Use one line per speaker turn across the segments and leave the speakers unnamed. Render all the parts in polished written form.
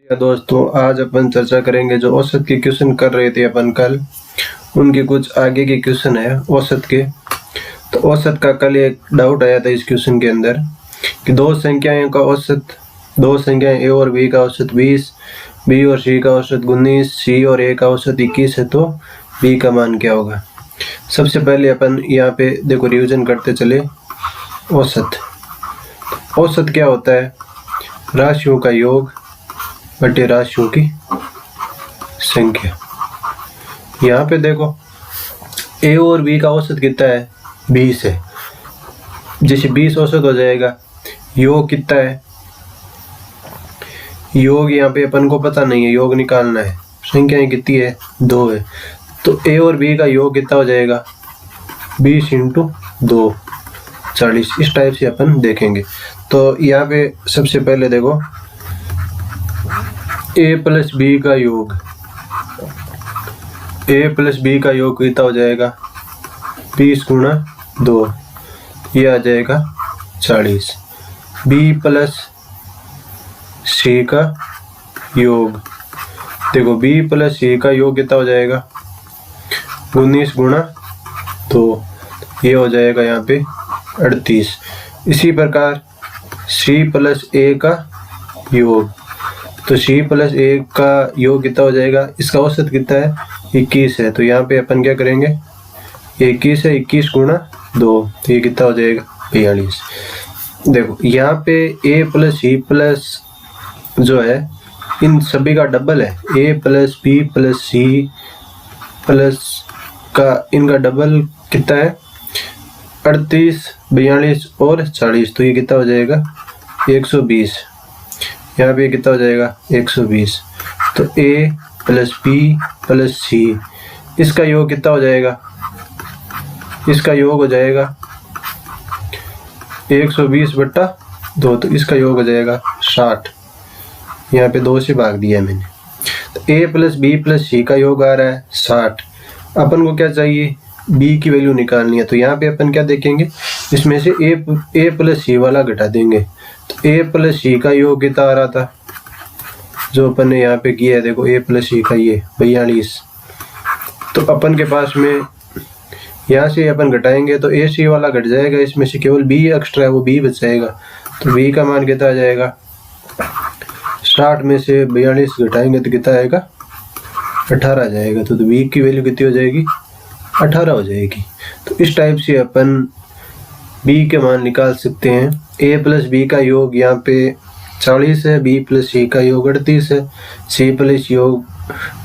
या दोस्तों, आज अपन चर्चा करेंगे जो औसत के क्वेश्चन कर रहे थे अपन कल, उनके कुछ आगे के क्वेश्चन है औसत के। तो औसत का कल एक डाउट आया था इस क्वेश्चन के अंदर कि दो संख्याओं का औसत, दो संख्याएं ए और बी का औसत 20, बी और सी का औसत 19, सी और ए का औसत 21 है, तो बी का मान क्या होगा। सबसे पहले अपन यहाँ पे देखो रिवीजन करते चले। औसत, औसत क्या होता है? राशियों का योग बटे राशियों की संख्या। यहाँ पे देखो ए और बी का औसत कितना है? 20 है। जैसे 20 औसत हो जाएगा, योग कितना है? योग यहाँ पे अपन को पता नहीं है, योग निकालना है। संख्याएं कितनी है? 2 है। तो ए और बी का योग कितना हो जाएगा? 20 × 2 40। इस टाइप से अपन देखेंगे। तो यहाँ पे सबसे पहले देखो ए प्लस बी का योग, ए प्लस बी का योग कितना हो जाएगा? 20 × 2, ये आ जाएगा 40। बी प्लस सी का योग, देखो बी प्लस सी का योग कितना हो जाएगा? 19 × 2, ये हो जाएगा यहाँ पे 38। इसी प्रकार सी प्लस ए का योग, तो सी प्लस ए का योग कितना हो जाएगा? इसका औसत कितना है? 21 है। तो यहाँ पे अपन क्या करेंगे? 21 है, 21 × 2, तो ये कितना हो जाएगा? 42। देखो यहाँ पे ए प्लस सी प्लस जो है इन सभी का डबल है। A plus B plus C plus का इनका डबल कितना है? 38, 42 और 40, तो ये कितना हो जाएगा? 120। यहाँ पे कितना हो जाएगा? 120। तो ए प्लस बी प्लस सी, इसका योग कितना हो जाएगा? इसका योग हो जाएगा 120/2, तो इसका योग हो जाएगा 60। यहाँ पे 2 से भाग दिया मैंने। तो ए प्लस बी प्लस सी का योग आ रहा है 60। अपन को क्या चाहिए? बी की वैल्यू निकालनी है। तो यहाँ पे अपन क्या देखेंगे? इसमें से ए प्लस सी वाला घटा देंगे। तो ए प्लस सी का योग कितना आ रहा था जो अपन ने यहाँ पे किया है? देखो ए प्लस सी का ये 42। तो अपन के पास में यहाँ से अपन घटाएंगे तो ए सी वाला घट जाएगा, इसमें से केवल बी एक्स्ट्रा है, वो बी बच जाएगा। तो बी का मान कितना आ जाएगा? 60 में से 42 घटाएंगे तो कितना आएगा? 18 आ जाएगा। तो बी की वैल्यू कितनी हो जाएगी? 18 हो जाएगी। तो इस टाइप से अपन बी के मान निकाल सकते हैं। ए प्लस बी का योग यहाँ पे 40 है, बी प्लस सी का योग 38 है, सी प्लस योग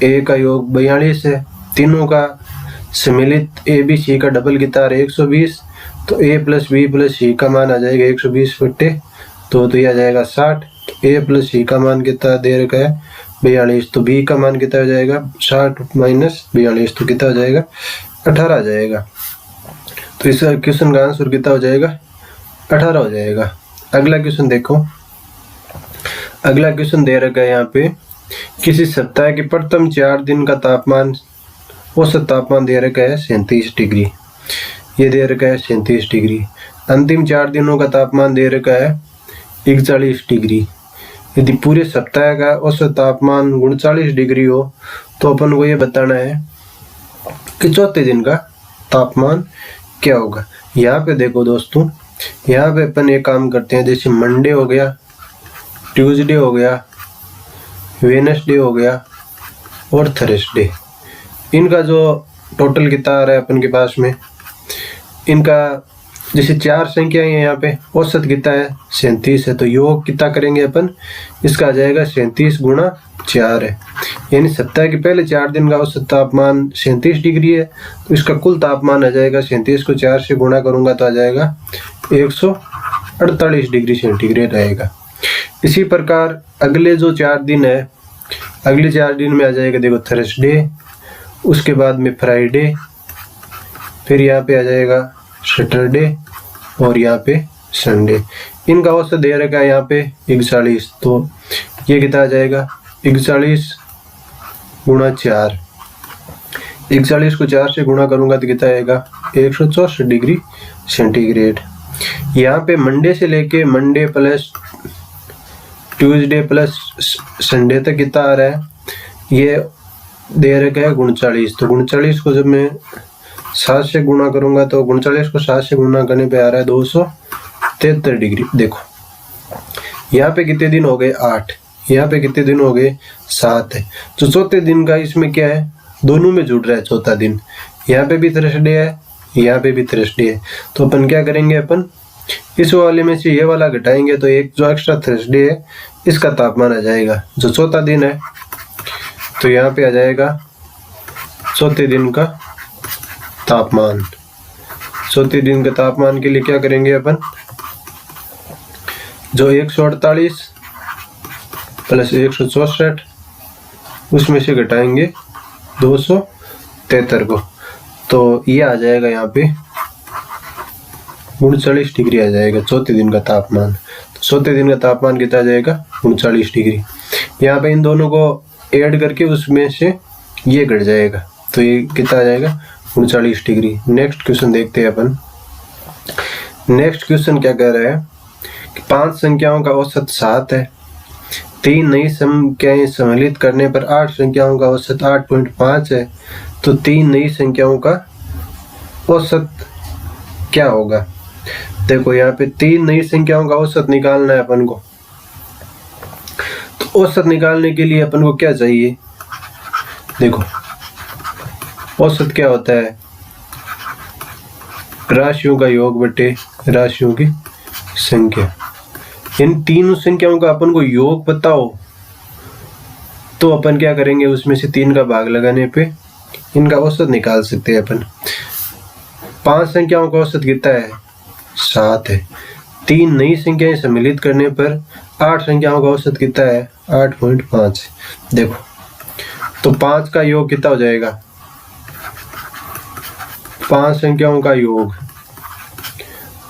ए का योग 42 है। तीनों का सम्मिलित ए बी सी का डबल कितना है? 120। तो ए प्लस बी प्लस सी का मान आ जाएगा 120/2, तो ये आ जाएगा 60। तो ए प्लस सी का मान कितना दे रखा है? 42। तो बी का मान कितना हो जाएगा? 60 - 42, तो कितना हो जाएगा? 18 आ जाएगा। तो इस क्वेश्चन का आंसर कितना हो जाएगा? 18 हो जाएगा। अगला क्वेश्चन देखो। अगला क्वेश्चन दे रखा है यहाँ पे, किसी सप्ताह के प्रथम 4 दिन का तापमान, औसत तापमान दे रखा है 37 डिग्री। ये दे रखा है 37 डिग्री। अंतिम 4 दिनों का तापमान दे रखा है 41 डिग्री। यदि पूरे सप्ताह का औसत तापमान 39 डिग्री हो तो अपन को ये बताना है कि चौथे दिन का तापमान क्या होगा। यहाँ पे देखो दोस्तों, यहाँ पे अपन एक काम करते हैं। जैसे मंडे हो गया, ट्यूसडे हो गया, वेडनेसडे हो गया और थर्सडे, इनका जो टोटल कितना आ रहा है अपन के पास में, इनका जैसे 4 संख्याएं हैं यहाँ पे, औसत कितना है? 37 है। तो योग कितना करेंगे अपन? इसका आ जाएगा 37 × 4 है। यानी सप्ताह के पहले 4 दिन का औसत तापमान 37 डिग्री है, तो इसका कुल तापमान आ जाएगा 37 को 4 से गुणा करूंगा तो आ जाएगा 148 डिग्री सेंटीग्रेड आएगा। इसी प्रकार अगले जो 4 दिन है, अगले 4 दिन में आ जाएगा देखो थर्सडे, उसके बाद में फ्राइडे, फिर यहाँ पे आ जाएगा सैटरडे और यहाँ पे संडे। इनका औसत दे रखा है यहाँ पे 41। तो ये कितना आ जाएगा? 41 × 4। 41 को 4 से गुणा करूंगा तो कितना आएगा? 164 डिग्री सेंटीग्रेड। यहाँ पे मंडे से लेके Monday plus Tuesday plus Sunday तक कितना आ रहा है, ये दे रखा है 39। तो 39 को जब मैं 7 से गुणा करूंगा तो 39 को 7 से गुणा करने पे आ रहा है 273 डिग्री। देखो यहाँ पे कितने दिन हो गए 8, यहाँ पे कितने दिन हो गए 7 है। तो चौथे दिन का इसमें क्या है, दोनों में जुड़ रहा है चौथा दिन। यहाँ पे भी थर्सडे है, यहाँ पे भी थर्सडे है। तो अपन क्या करेंगे, अपन इस वाले में से ये वाला घटाएंगे तो एक जो एक्स्ट्रा थर्सडे है इसका तापमान आ जाएगा जो चौथा दिन है। तो यहाँ पे आ जाएगा चौथे दिन का तापमान। चौथे दिन के तापमान के लिए क्या करेंगे अपन, जो 148 प्लस 164 उसमें से घटाएंगे 273 को, तो ये आ जाएगा यहाँ पे 39 डिग्री आ जाएगा चौथे दिन का तापमान। तो चौथे दिन का तापमान कितना आ जाएगा 39 डिग्री। यहाँ पे इन दोनों को ऐड करके उसमें से ये घट जाएगा तो ये कितना आ जाएगा 39 डिग्री। नेक्स्ट क्वेश्चन देखते हैं अपन। नेक्स्ट क्वेश्चन क्या कह रहा है कि 5 संख्याओं का औसत 7 है, 3 नई संख्याएं सम्मिलित करने पर 8 संख्याओं का औसत 8.5 है, तो 3 नई संख्याओं का औसत क्या होगा। देखो यहाँ पे 3 नई संख्याओं का औसत निकालना है अपन को। तो औसत निकालने के लिए अपन को क्या चाहिए, देखो औसत क्या होता है, राशियों का योग बटे राशियों की संख्या। इन तीनों संख्याओं का अपन को योग पता हो तो अपन क्या करेंगे, उसमें से 3 का भाग लगाने पे इनका औसत निकाल सकते हैं अपन। 5 संख्याओं का औसत कितना है 7 है, 3 नई संख्याएं सम्मिलित करने पर 8 संख्याओं का औसत कितना है 8.5। देखो तो 5 का योग कितना हो जाएगा, 5 संख्याओं का योग,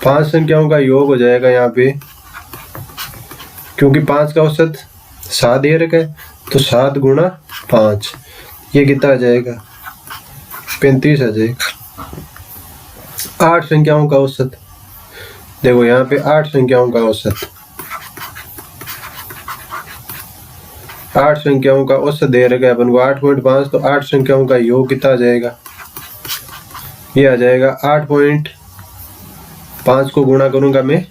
5 संख्याओं का योग हो जाएगा यहाँ पे, क्योंकि 5 का औसत 7 दे रखा है तो 7 गुणा 5 ये कितना आ जाएगा 35 आ जाएगा। 8 संख्याओं का औसत, देखो यहाँ पे 8 संख्याओं का औसत, 8 संख्याओं का औसत दे रखा है अपन को 8.5, तो 8 संख्याओं का योग कितना आ जाएगा, ये आ जाएगा 8.5 को गुणा करूंगा मैं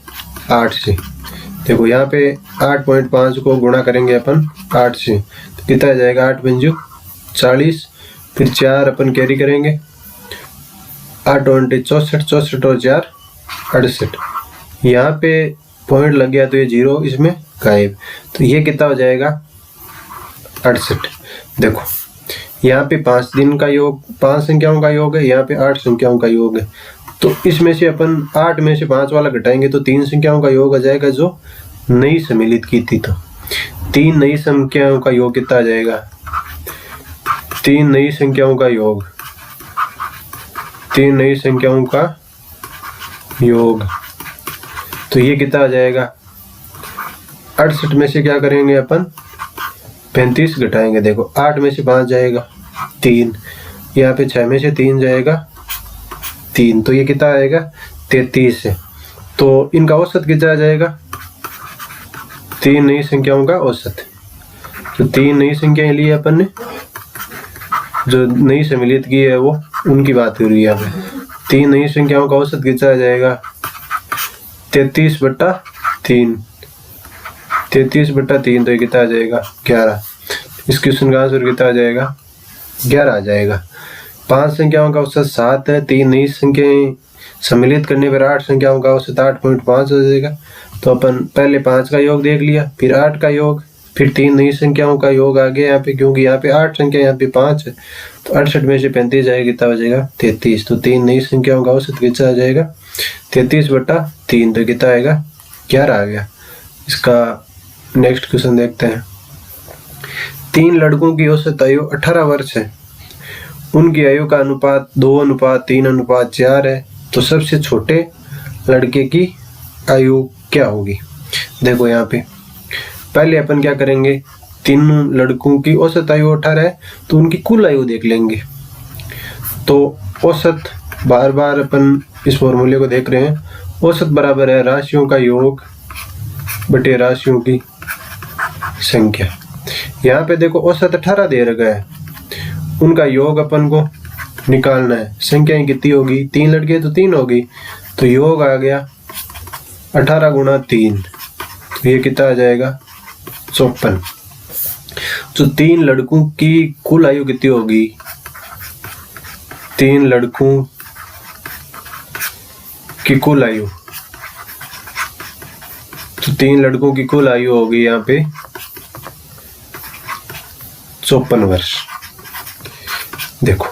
8 से। देखो यहाँ पे 8.5 को गुणा करेंगे अपन 8 से तो कितना आ जाएगा 8 पंजू 40, फिर 4 अपन कैरी करेंगे, 8 20 64, 64 और 4 68। यहाँ पे पॉइंट लग गया तो ये 0 इसमें गायब, तो ये कितना हो जाएगा 68। देखो यहाँ पे 5 दिन का योग, 5 संख्याओं का योग है, यहाँ पे 8 संख्याओं का योग है। तो इसमें से अपन 8 में से 5 वाला घटाएंगे तो 3 संख्याओं का योग आ जाएगा जो नई सम्मिलित की थी। तो 3 नई संख्याओं का योग कितना आ जाएगा, 3 नई संख्याओं का योग, 3 नई संख्याओं का योग, तो ये कितना आ जाएगा 68 में से क्या करेंगे अपन 35 घटाएंगे। देखो 8 में से 5 जाएगा 3, यहाँ पे 6 में से 3 जाएगा 3, तो ये कितना आएगा 33 है। तो इनका औसत कितना आ जाएगा, 3 नई संख्याओं का औसत। तो 3 नई संख्याएं ली अपन ने, जो नई सम्मिलित की है वो उनकी बात हो रही है यहाँ पे। 3 नई संख्याओं का औसत कितना आ जाएगा 33/3, 33/3, तो ये कितना आ जाएगा 11। इस क्वेश्चन का आंसर कितना आ जाएगा 11 आ जाएगा। 5 संख्याओं का औसत 7 है, 3 नई संख्याएं सम्मिलित करने पर 8 संख्याओं का औसत 8.5 हो जाएगा। तो अपन पहले 5 का योग देख लिया, फिर 8 का योग, फिर 3 नई संख्याओं का योग आ गया यहाँ पे, क्योंकि यहाँ पे 8 संख्या यहाँ पे 5 है, तो 68 में से 35 जाएगा कितना हो जाएगा 33। तो 3 नई संख्याओं का औसत कितना आ जाएगा 33/3, तो कितना आएगा 11 आ गया। इसका नेक्स्ट क्वेश्चन देखते हैं। 3 लड़कों की औसत आयु 18 वर्ष है, उनकी आयु का अनुपात 2:3:4 है, तो सबसे छोटे लड़के की आयु क्या होगी। देखो यहाँ पे पहले अपन क्या करेंगे, तीनों लड़कों की औसत आयु 18 है तो उनकी कुल आयु देख लेंगे। तो औसत बार बार अपन इस फॉर्मूले को देख रहे हैं, औसत बराबर है राशियों का योग बटे राशियों की संख्या। यहाँ पे देखो औसत 18 दे रखा है, उनका योग अपन को निकालना है। संख्याएं कितनी होगी, 3 लड़के तो 3 होगी, तो योग आ गया 18 गुणा 3, तो ये कितना आ जाएगा 54। तो 3 लड़कों की कुल आयु कितनी होगी, 3 लड़कों की कुल आयु, तो 3 लड़कों की कुल आयु होगी यहाँ पे 54 वर्ष। देखो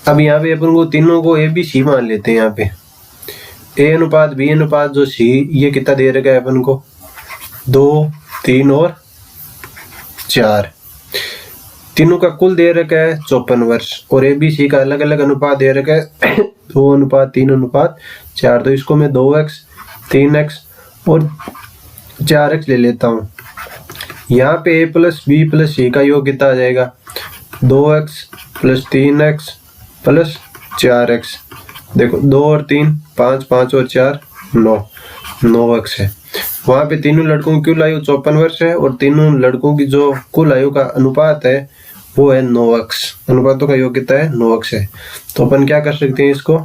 अब यहाँ पे अपन को तीनों को ए बी सी मान लेते हैं। यहाँ पे ए अनुपात बी अनुपात जो सी, ये कितना दे रखा है अपन को, 2, 3 और 4, तीनों का कुल दे रखा है 54 वर्ष। और ए बी सी का अलग अलग अनुपात दे रखा है 2 अनुपात 3 अनुपात 4, तो इसको मैं 2x 3x और 4x ले लेता हूँ। यहाँ पे a प्लस बी प्लस सी का योग कितना आ जाएगा, 2x plus 3x plus 4x। देखो 2 और 3 5, 5 और 4 9, 9x है। वहाँ पे तीनों लड़कों की कुल आयु 54 वर्ष है और तीनों लड़कों की जो कुल आयु का अनुपात है वो है 9x। अनुपातों का योग कितना है, 9x है। तो अपन क्या कर सकते हैं, इसको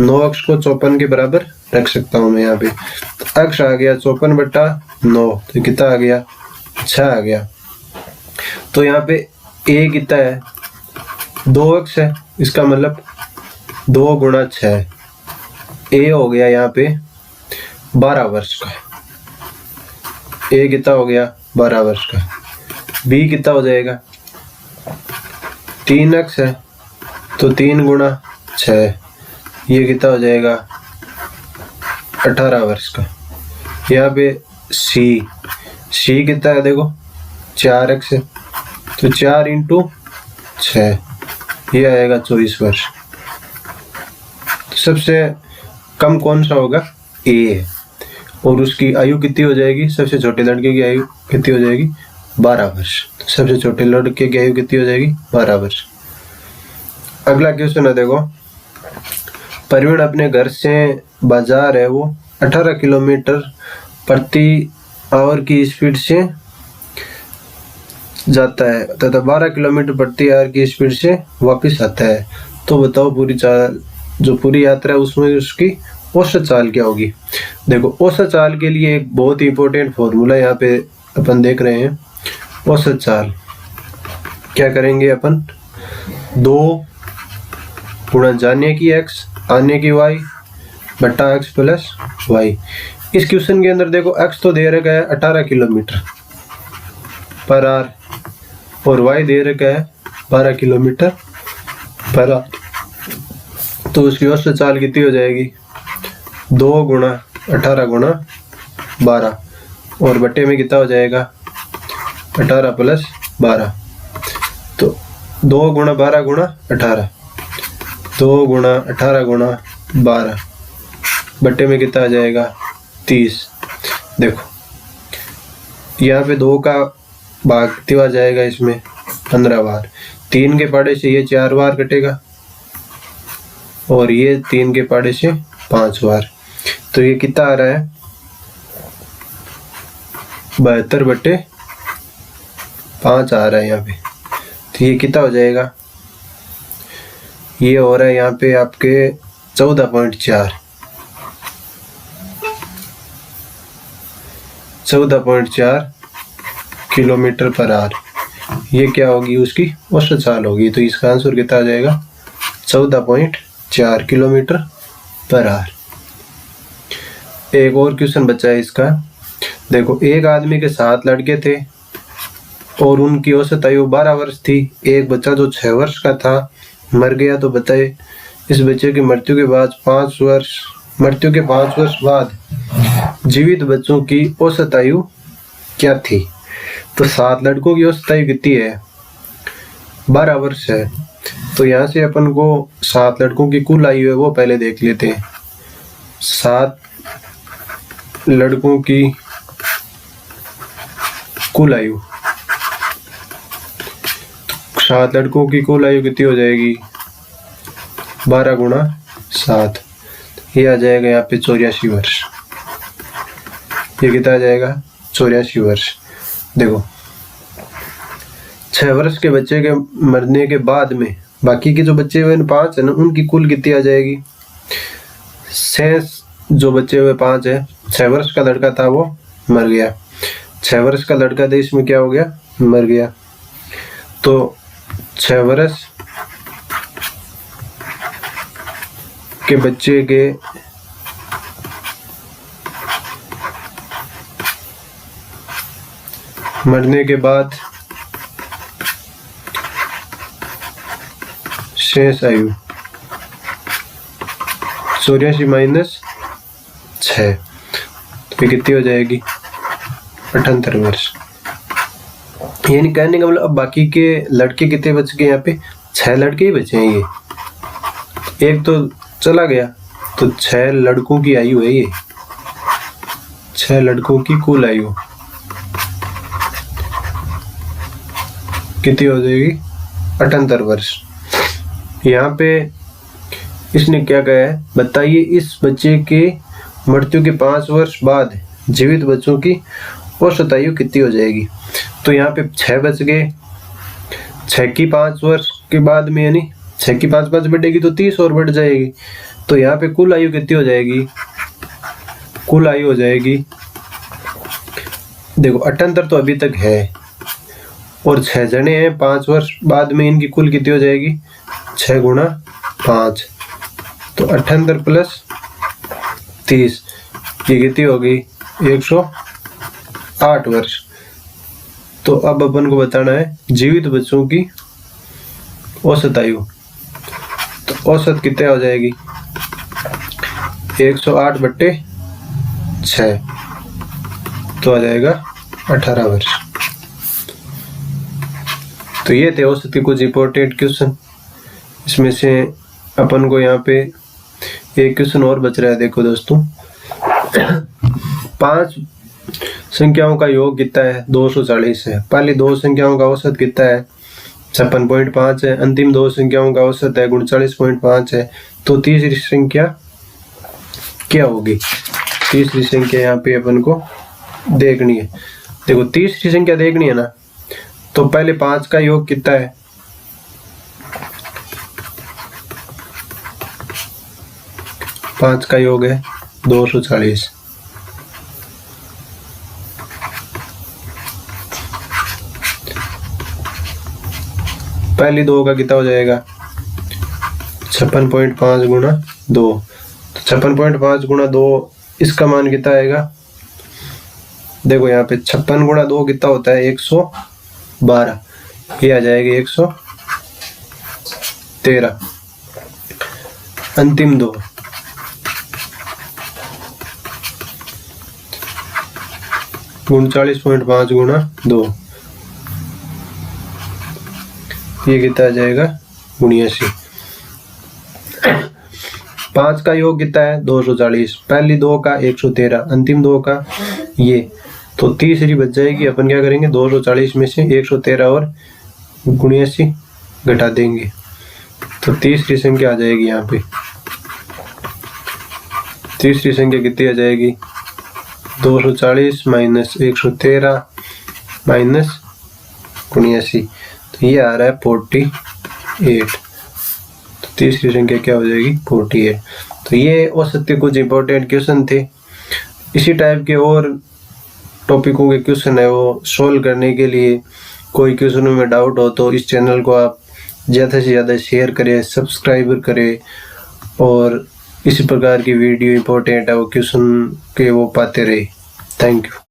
9x को 54 के बराबर रख सकता हूँ मैं। यहाँ पे x आ गया 54/9, तो कितना आ गया 6 आ गया। तो यहाँ पे a कितना है, 2x है, इसका मतलब 2 गुणा 6, a हो गया यहाँ पे 12 वर्ष का। a कितना हो गया 12 वर्ष का। b कितना हो जाएगा, 3x है, तो 3 गुणा 6, ये कितना हो जाएगा 18 वर्ष का। यहाँ पे c कितना है, देखो 4x है, तो 4 × 6, ये आएगा 24 वर्ष। तो सबसे कम कौन सा होगा, a है। और उसकी आयु कितनी हो जाएगी, सबसे छोटे लड़के की आयु कितनी हो जाएगी, 12 वर्ष। सबसे छोटे लड़के की आयु कितनी हो जाएगी, 12 वर्ष। अगला क्वेश्चन है, देखो प्रवीण अपने घर से बाजार है वो 18 किलोमीटर प्रति आवर की स्पीड से जाता है तथा 12 किलोमीटर प्रति आवर की स्पीड से वापस आता है। तो बताओ पूरी चाल, जो पूरी यात्रा है उसमें उसकी औसत चाल क्या होगी। देखो औसत चाल के लिए एक बहुत ही इंपॉर्टेंट फॉर्मूला यहाँ पे अपन देख रहे हैं। औसत चाल क्या करेंगे अपन, 2 गुणा जाने की x आने की y बट्टा x प्लस y। इस क्वेश्चन के अंदर देखो x तो दे रखा है 18 किलोमीटर पर आवर और y दे रखा है 12 किलोमीटर पर आवर। तो उसकी औसत चाल कितनी हो जाएगी, 2 गुणा 18 गुणा 12 और बट्टे में कितना हो जाएगा 18 प्लस 12। तो 2 गुणा 12 गुणा 18, 2 गुणा 18 गुणा 12 बट्टे में कितना आ जाएगा 30। देखो यहाँ पे 2 का भाग कितनी बार जाएगा, इसमें 15 बार। 3 के पाड़े से ये 4 बार कटेगा और ये 3 के पाड़े से 5 बार। तो ये कितना आ रहा है 72/5 आ रहा है यहाँ पे। तो ये कितना हो जाएगा, ये हो रहा है यहाँ पे आपके 14.4 किलोमीटर पर आवर। ये क्या होगी, उसकी औसत चाल होगी। तो इसका आंसर कितना आ जाएगा 14.4 किलोमीटर पर आवर। एक और क्वेश्चन बचा है इसका। देखो एक आदमी के 7 लड़के थे और उनकी औसत आयु 12 वर्ष थी। एक बच्चा जो 6 वर्ष का था मर गया। तो बताए इस बच्चे की मृत्यु के 5 वर्ष बाद जीवित बच्चों की औसत आयु क्या थी। तो 7 लड़कों की औसत आयु कितनी है, 12 वर्ष है। तो यहाँ से अपन को 7 लड़कों की कुल आयु है वो पहले देख लेते हैं। 7 लड़कों की कुल आयु, 7 लड़कों की कुल आयु कितनी हो जाएगी, 12 गुणा 7, ये आ जाएगा यहाँ पे 84 वर्ष। ये कितना आ जाएगा 84 वर्ष। देखो 6 वर्ष के बच्चे के मरने के बाद में बाकी के जो बच्चे हुए 5 है ना, उनकी कुल कितनी आ जाएगी। शेष जो बच्चे हुए 5 है, 6 वर्ष का लड़का था वो मर गया, 6 वर्ष का लड़का था इसमें क्या हो गया, मर गया। तो 6 वर्ष के बच्चे के मरने के बाद शेष आयु 84 माइनस 6, तो कितनी हो जाएगी 78 वर्ष। यानी कहने का मतलब अब बाकी के लड़के कितने बच गए, यहाँ पे 6 लड़के ही बचे हैं, ये एक तो चला गया, तो 6 लड़कों की आयु है ये, 6 लड़कों की कुल आयु कितनी हो जाएगी 78 वर्ष। यहाँ पे इसने क्या कहा है, बताइए इस बच्चे के मृत्यु के 5 वर्ष बाद जीवित बच्चों की औसत आयु कितनी हो जाएगी। तो यहाँ पे 6 बच गए, 6 की 5 वर्ष के बाद में, यानी 6 की 5 बढ़ेगी तो 30 और बढ़ जाएगी, तो यहाँ पे कुल आयु कितनी हो जाएगी, कुल आयु हो जाएगी, देखो 78 तो अभी तक है और 6 जने हैं, 5 वर्ष बाद में इनकी कुल कितनी हो जाएगी, 6 गुणा 5, तो 78 प्लस 30, ये कितनी हो गई 108 वर्ष। तो अब अपन को बताना है जीवित बच्चों की औसत आयु, तो औसत कितने हो जाएगी 108/6, तो आ जाएगा 18 वर्ष। तो ये थे औसत के कुछ इंपॉर्टेंट क्वेश्चन। इसमें से अपन को यहाँ पे एक क्वेश्चन और बच रहा है, देखो दोस्तों 5 संख्याओं का योग कितना है, 240 है। पहली 2 संख्याओं का औसत कितना है, 56.5 है। अंतिम 2 संख्याओं का औसत है 39.5 है। तो तीसरी संख्या क्या होगी, तीसरी संख्या यहाँ पे अपन को देखनी है। देखो तीसरी संख्या देखनी है ना, तो पहले 5 का योग कितना है, 5 का योग है 240। पहली 2 का कितना हो जाएगा 56.5 गुणा 2, तो 56.5 गुणा 2 इसका मान कितना आएगा, देखो यहाँ पे 56 गुणा 2 कितना होता है 112, ये आ जाएगा 113। अंतिम 2 39.5 गुणा 2, ये कितना आ जाएगा 79। 5 का योग कितना है 240, पहली 2 का 113, अंतिम 2 का ये, तो तीसरी बच जाएगी। अपन क्या करेंगे 240 में से 113 और 79 घटा देंगे, तो तीसरी संख्या आ जाएगी। यहाँ पे तीसरी संख्या कितनी आ जाएगी 240 माइनस 113 माइनस 79, तो ये आ रहा है 48। तो तीसरी संख्या क्या हो जाएगी 48। तो ये औसत के कुछ इंपॉर्टेंट क्वेश्चन थे। इसी टाइप के और टॉपिकों के क्वेश्चन है वो सोल्व करने के लिए, कोई क्वेश्चनों में डाउट हो तो इस चैनल को आप ज़्यादा से ज़्यादा शेयर करें, सब्सक्राइब करें, और इसी प्रकार की वीडियो इंपॉर्टेंट है वो क्वेश्चन के वो पाते रहे। Thank you.